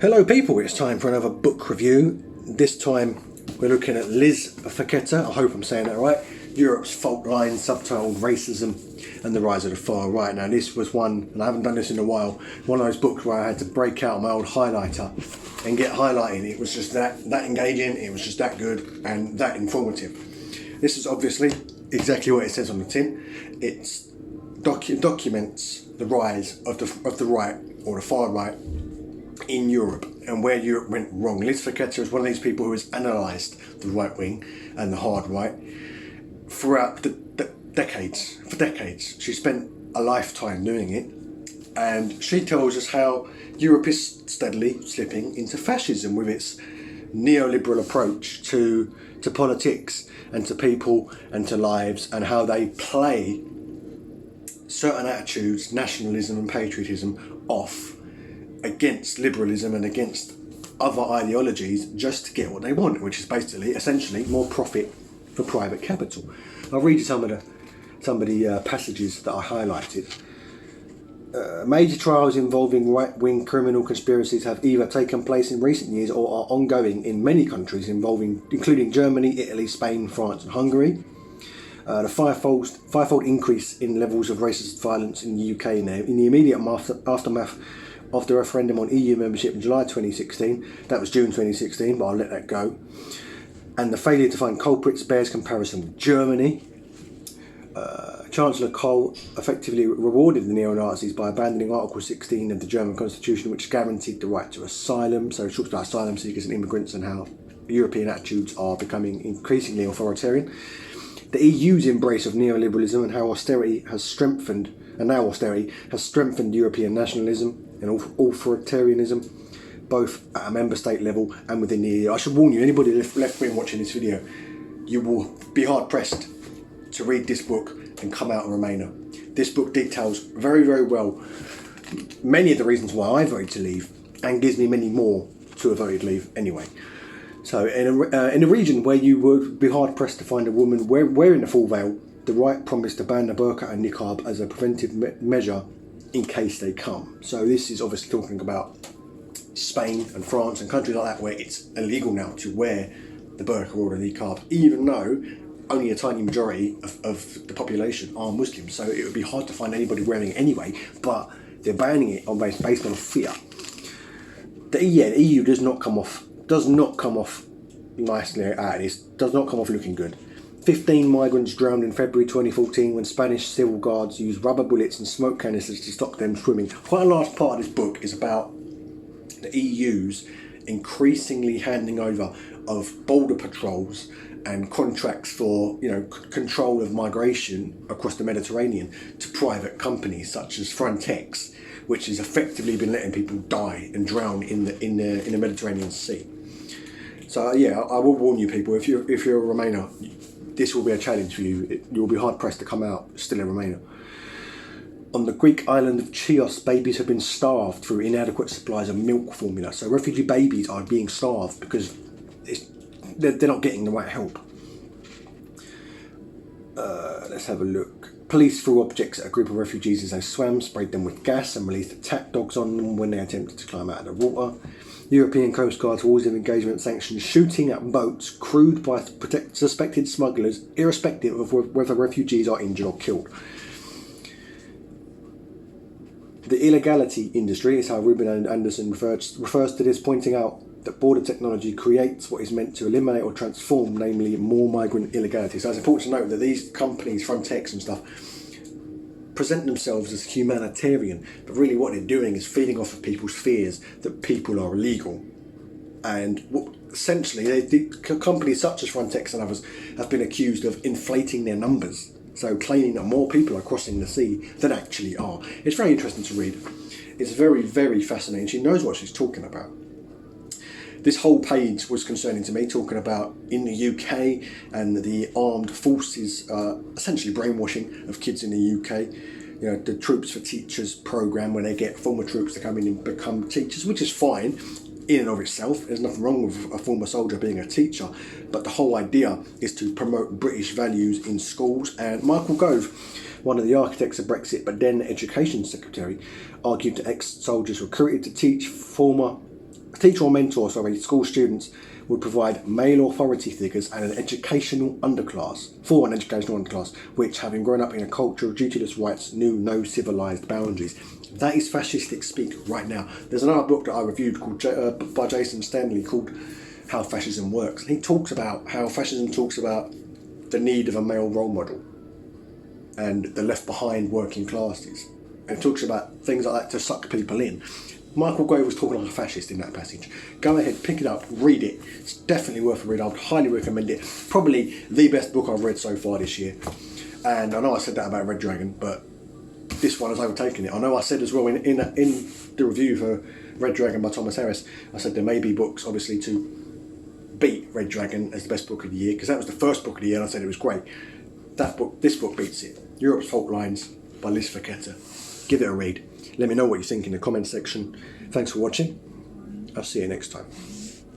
Hello people, it's time for another book review. This time we're looking at Liz Fekete, I hope I'm saying that right, Europe's Fault Line, subtitled Racism and the Rise of the Far Right. Now this was one, and I haven't done this in a while, one of those books where I had to break out my old highlighter and get highlighting. It was just that engaging, it was just that good and that informative. This is obviously exactly what it says on the tin. It documents the rise of the right, or the far right, in Europe and where Europe went wrong. Liz Fekete is one of these people who has analysed the right wing and the hard right throughout the decades. For decades, she spent a lifetime doing it, and she tells us how Europe is steadily slipping into fascism with its neoliberal approach to politics and to people and to lives, and how they play certain attitudes, nationalism and patriotism, off against liberalism and against other ideologies just to get what they want, which is basically, essentially, more profit for private capital. I'll read you some of the passages that I highlighted. Major trials involving right-wing criminal conspiracies have either taken place in recent years or are ongoing in many countries, including Germany, Italy, Spain, France and Hungary. The fivefold increase in levels of racist violence in the UK now, in the immediate aftermath of the referendum on EU membership in July 2016. That was June 2016, but I'll let that go. And the failure to find culprits bears comparison with Germany. Chancellor Kohl effectively rewarded the neo-Nazis by abandoning Article 16 of the German Constitution, which guaranteed the right to asylum. So it talks about asylum seekers and immigrants and how European attitudes are becoming increasingly authoritarian. The EU's embrace of neoliberalism and how austerity has strengthened European nationalism and authoritarianism, both at a member state level and within the EU. I should warn you, anybody left wing watching this video, you will be hard pressed to read this book and come out a Remainer. This book details very, very well many of the reasons why I voted to leave, and gives me many more to have voted leave anyway. So in a region where you would be hard pressed to find a woman wearing a full veil, the right promised to ban the burqa and niqab as a preventive measure in case they come. So this is obviously talking about Spain and France and countries like that where it's illegal now to wear the burqa or the niqab, even though only a tiny majority of the population are Muslims. So it would be hard to find anybody wearing it anyway, but they're banning it based on fear. The EU does not come off nicely out of this, does not come off looking good. 15 migrants drowned in February 2014 when Spanish civil guards used rubber bullets and smoke canisters to stop them swimming. Quite a large part of this book is about the EU's increasingly handing over of border patrols and contracts for control of migration across the Mediterranean to private companies such as Frontex, which has effectively been letting people die and drown in the Mediterranean Sea. So yeah, I will warn you people, if you're a Remainer, this will be a challenge for you. You'll be hard pressed to come out still a Remainer. On the Greek island of Chios, babies have been starved through inadequate supplies of milk formula. So refugee babies are being starved because they're not getting the right help. Let's have a look. Police threw objects at a group of refugees as they swam, sprayed them with gas and released attack dogs on them when they attempted to climb out of the water. European Coast Guard's rules of engagement sanctions shooting at boats crewed by suspected smugglers, irrespective of whether refugees are injured or killed. The illegality industry is how Ruben Anderson refers to this, pointing out that border technology creates what is meant to eliminate or transform, namely more migrant illegality. So it's important to note that these companies, Frontex and stuff, present themselves as humanitarian, but really what they're doing is feeding off of people's fears that people are illegal. And essentially, companies such as Frontex and others have been accused of inflating their numbers, so claiming that more people are crossing the sea than actually are. It's very interesting to read. It's very, very fascinating. She knows what she's talking about. This whole page was concerning to me, talking about in the UK and the armed forces essentially brainwashing of kids in the UK. The Troops for Teachers programme, where they get former troops to come in and become teachers, which is fine in and of itself. There's nothing wrong with a former soldier being a teacher, but the whole idea is to promote British values in schools. And Michael Gove, one of the architects of Brexit, but then Education Secretary, argued that ex-soldiers recruited to teach former teacher or mentor, school students would provide male authority figures and an educational underclass, which, having grown up in a culture of dutiless rights, knew no civilised boundaries. That is fascistic speak right now. There's another book that I reviewed by Jason Stanley called How Fascism Works. And he talks about how fascism talks about the need of a male role model and the left behind working classes. And it talks about things like that to suck people in. Michael Gove was talking like a fascist in that passage. Go ahead, pick it up, read it. It's definitely worth a read. I would highly recommend it. Probably the best book I've read so far this year. And I know I said that about Red Dragon, but this one has overtaken it. I know I said as well in the review for Red Dragon by Thomas Harris, I said there may be books, obviously, to beat Red Dragon as the best book of the year, because that was the first book of the year and I said it was great. This book beats it. Europe's Fault Lines by Liz Fekete. Give it a read. Let me know what you think in the comment section. Thanks for watching. I'll see you next time.